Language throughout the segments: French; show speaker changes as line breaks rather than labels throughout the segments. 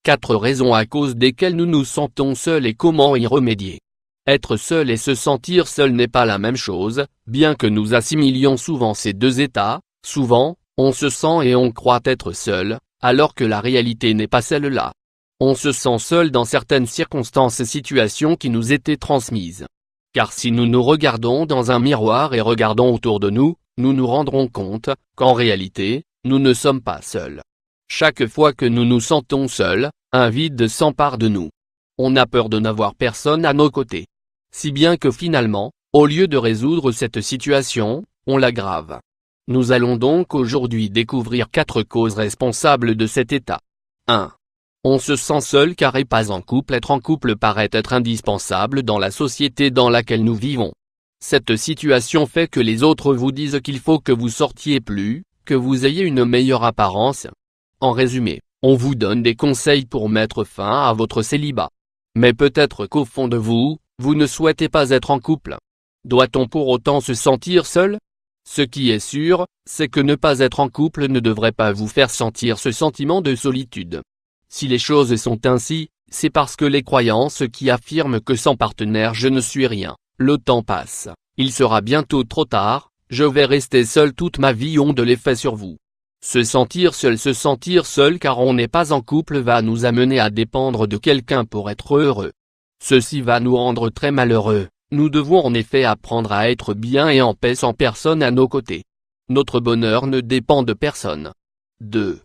4 raisons à cause desquelles nous nous sentons seuls et comment y remédier. Être seul et se sentir seul n'est pas la même chose, bien que nous assimilions souvent ces deux états. Souvent, on se sent et on croit être seul, alors que la réalité n'est pas celle-là. On se sent seul dans certaines circonstances et situations qui nous étaient transmises. Car si nous nous regardons dans un miroir et regardons autour de nous, nous nous rendrons compte qu'en réalité, nous ne sommes pas seuls. Chaque fois que nous nous sentons seuls, un vide s'empare de nous. On a peur de n'avoir personne à nos côtés. Si bien que finalement, au lieu de résoudre cette situation, on l'aggrave. Nous allons donc aujourd'hui découvrir 4 causes responsables de cet état. 1. On se sent seul car et pas en couple. Être en couple paraît être indispensable dans la société dans laquelle nous vivons. Cette situation fait que les autres vous disent qu'il faut que vous sortiez plus, que vous ayez une meilleure apparence. En résumé, on vous donne des conseils pour mettre fin à votre célibat. Mais peut-être qu'au fond de vous, vous ne souhaitez pas être en couple. Doit-on pour autant se sentir seul ? Ce qui est sûr, c'est que ne pas être en couple ne devrait pas vous faire sentir ce sentiment de solitude. Si les choses sont ainsi, c'est parce que les croyances qui affirment que sans partenaire je ne suis rien, le temps passe, il sera bientôt trop tard, je vais rester seul toute ma vie ont de l'effet sur vous. Se sentir seul car on n'est pas en couple va nous amener à dépendre de quelqu'un pour être heureux. Ceci va nous rendre très malheureux, nous devons en effet apprendre à être bien et en paix sans personne à nos côtés. Notre bonheur ne dépend de personne. 2.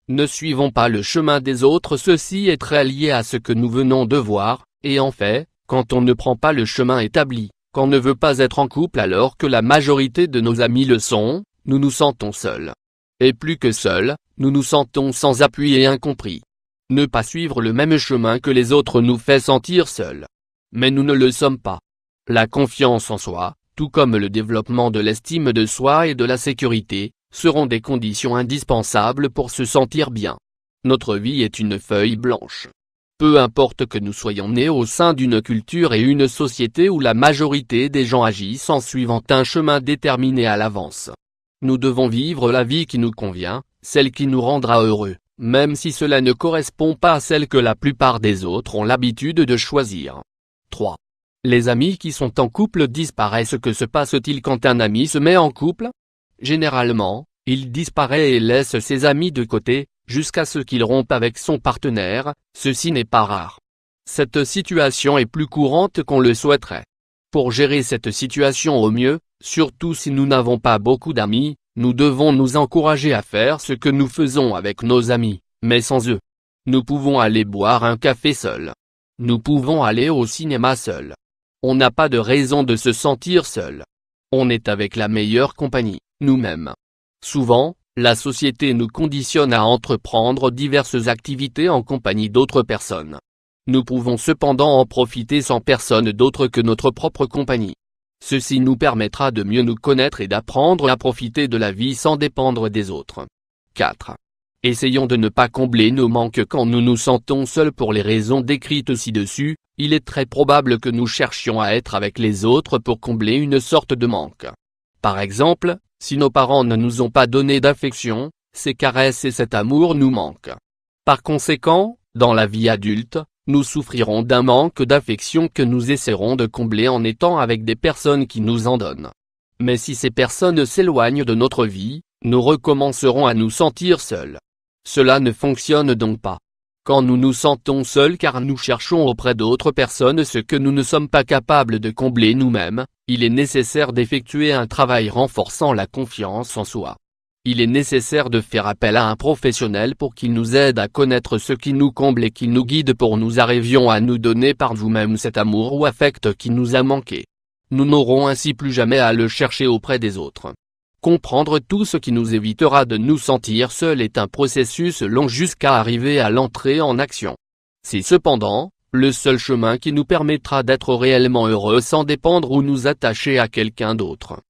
Ne suivons pas le chemin des autres. Ceci est très lié à ce que nous venons de voir, et en fait, quand on ne prend pas le chemin établi, qu'on ne veut pas être en couple alors que la majorité de nos amis le sont, nous nous sentons seuls. Et plus que seuls, nous nous sentons sans appui et incompris. Ne pas suivre le même chemin que les autres nous fait sentir seuls. Mais nous ne le sommes pas. La confiance en soi, tout comme le développement de l'estime de soi et de la sécurité, seront des conditions indispensables pour se sentir bien. Notre vie est une feuille blanche. Peu importe que nous soyons nés au sein d'une culture et une société où la majorité des gens agissent en suivant un chemin déterminé à l'avance. Nous devons vivre la vie qui nous convient, celle qui nous rendra heureux, même si cela ne correspond pas à celle que la plupart des autres ont l'habitude de choisir. 3. Les amis qui sont en couple disparaissent. Que se passe-t-il quand un ami se met en couple ? Généralement, il disparaît et laisse ses amis de côté, jusqu'à ce qu'il rompe avec son partenaire. Ceci n'est pas rare. Cette situation est plus courante qu'on le souhaiterait. Pour gérer cette situation au mieux, surtout si nous n'avons pas beaucoup d'amis, nous devons nous encourager à faire ce que nous faisons avec nos amis, mais sans eux. Nous pouvons aller boire un café seuls. Nous pouvons aller au cinéma seuls. On n'a pas de raison de se sentir seul. On est avec la meilleure compagnie, nous-mêmes. Souvent, la société nous conditionne à entreprendre diverses activités en compagnie d'autres personnes. Nous pouvons cependant en profiter sans personne d'autre que notre propre compagnie. Ceci nous permettra de mieux nous connaître et d'apprendre à profiter de la vie sans dépendre des autres. 4. Essayons de ne pas combler nos manques quand nous nous sentons seuls pour les raisons décrites ci-dessus. Il est très probable que nous cherchions à être avec les autres pour combler une sorte de manque. Par exemple, si nos parents ne nous ont pas donné d'affection, ces caresses et cet amour nous manquent. Par conséquent, dans la vie adulte, nous souffrirons d'un manque d'affection que nous essaierons de combler en étant avec des personnes qui nous en donnent. Mais si ces personnes s'éloignent de notre vie, nous recommencerons à nous sentir seuls. Cela ne fonctionne donc pas. Quand nous nous sentons seuls car nous cherchons auprès d'autres personnes ce que nous ne sommes pas capables de combler nous-mêmes, il est nécessaire d'effectuer un travail renforçant la confiance en soi. Il est nécessaire de faire appel à un professionnel pour qu'il nous aide à connaître ce qui nous comble et qu'il nous guide pour nous arrivions à nous donner par nous-mêmes cet amour ou affect qui nous a manqué. Nous n'aurons ainsi plus jamais à le chercher auprès des autres. Comprendre tout ce qui nous évitera de nous sentir seuls est un processus long jusqu'à arriver à l'entrée en action. C'est cependant le seul chemin qui nous permettra d'être réellement heureux sans dépendre ou nous attacher à quelqu'un d'autre.